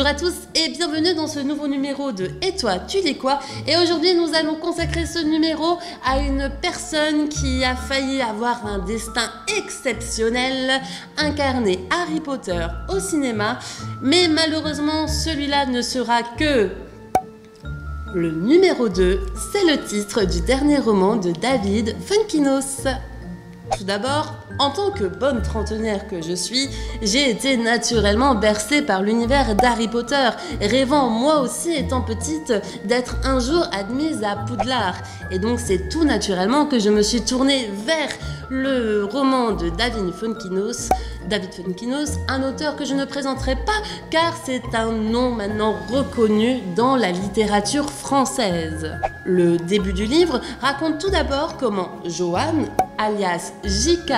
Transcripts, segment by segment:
Bonjour à tous et bienvenue dans ce nouveau numéro de Et toi, tu lis quoi? Et aujourd'hui, nous allons consacrer ce numéro à une personne qui a failli avoir un destin exceptionnel, incarner Harry Potter au cinéma, mais malheureusement, celui-là ne sera que le numéro 2, c'est le titre du dernier roman de David Fuenquinos. Tout d'abord, en tant que bonne trentenaire que je suis, j'ai été naturellement bercée par l'univers d'Harry Potter, rêvant moi aussi étant petite d'être un jour admise à Poudlard. Et donc c'est tout naturellement que je me suis tournée vers le roman de David Fuenquinos, un auteur que je ne présenterai pas car c'est un nom maintenant reconnu dans la littérature française. Le début du livre raconte tout d'abord comment Joanne, alias J.K.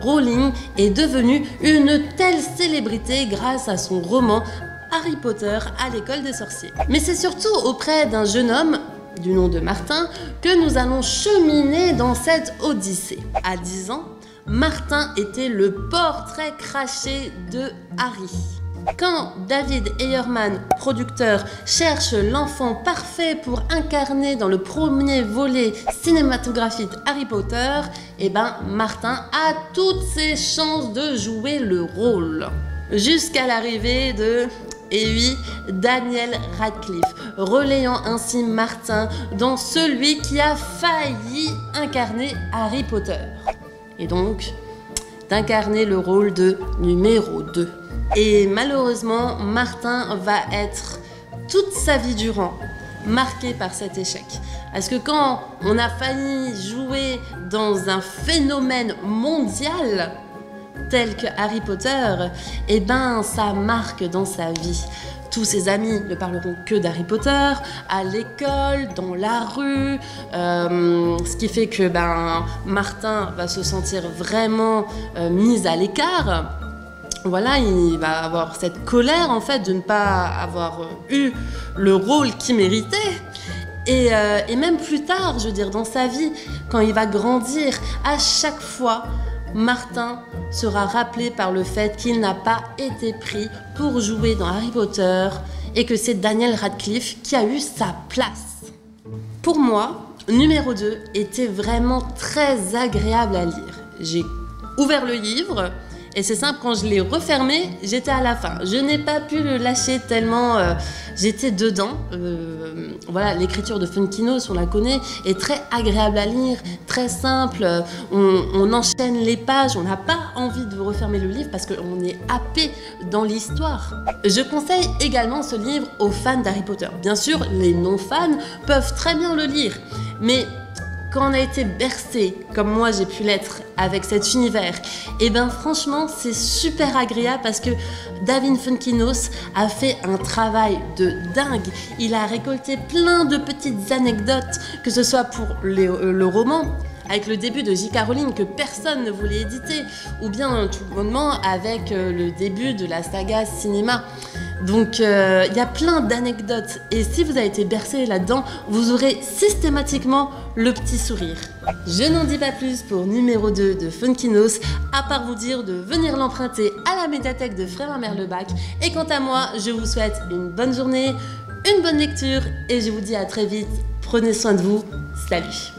Rowling, est devenue une telle célébrité grâce à son roman Harry Potter à l'école des sorciers. Mais c'est surtout auprès d'un jeune homme du nom de Martin que nous allons cheminer dans cette odyssée. À 10 ans, Martin était le portrait craché de Harry. Quand David Eyerman, producteur, cherche l'enfant parfait pour incarner dans le premier volet cinématographique Harry Potter, Martin a toutes ses chances de jouer le rôle. Jusqu'à l'arrivée de... Et oui, Daniel Radcliffe, relayant ainsi Martin dans celui qui a failli incarner Harry Potter. Et donc, d'incarner le rôle de numéro 2. Et malheureusement, Martin va être toute sa vie durant marqué par cet échec. Parce que quand on a failli jouer dans un phénomène mondial tel que Harry Potter, ça marque dans sa vie. Tous ses amis ne parleront que d'Harry Potter, à l'école, dans la rue, ce qui fait que Martin va se sentir vraiment mis à l'écart. Voilà, il va avoir cette colère en fait de ne pas avoir eu le rôle qu'il méritait. Et même plus tard, je veux dire, dans sa vie, quand il va grandir, à chaque fois, Martin sera rappelé par le fait qu'il n'a pas été pris pour jouer dans Harry Potter et que c'est Daniel Radcliffe qui a eu sa place. Pour moi, numéro 2 était vraiment très agréable à lire. J'ai ouvert le livre et c'est simple, quand je l'ai refermé, j'étais à la fin. Je n'ai pas pu le lâcher tellement j'étais dedans. Voilà, l'écriture de Fuenquinos, on la connaît, est très agréable à lire, très simple. On enchaîne les pages, on n'a pas envie de refermer le livre parce qu'on est happé dans l'histoire. Je conseille également ce livre aux fans d'Harry Potter. Bien sûr, les non-fans peuvent très bien le lire, mais quand on a été bercé, comme moi j'ai pu l'être avec cet univers, franchement c'est super agréable parce que David Fuenquinos a fait un travail de dingue. Il a récolté plein de petites anecdotes, que ce soit pour le roman, avec le début de J.K. Rowling que personne ne voulait éditer, ou bien tout bonnement avec le début de la saga cinéma. Donc il y a plein d'anecdotes et si vous avez été bercé là-dedans, vous aurez systématiquement le petit sourire. Je n'en dis pas plus pour numéro 2 de Fuenquinos, à part vous dire de venir l'emprunter à la médiathèque de Frère Merlebac. Et quant à moi, je vous souhaite une bonne journée, une bonne lecture et je vous dis à très vite. Prenez soin de vous. Salut!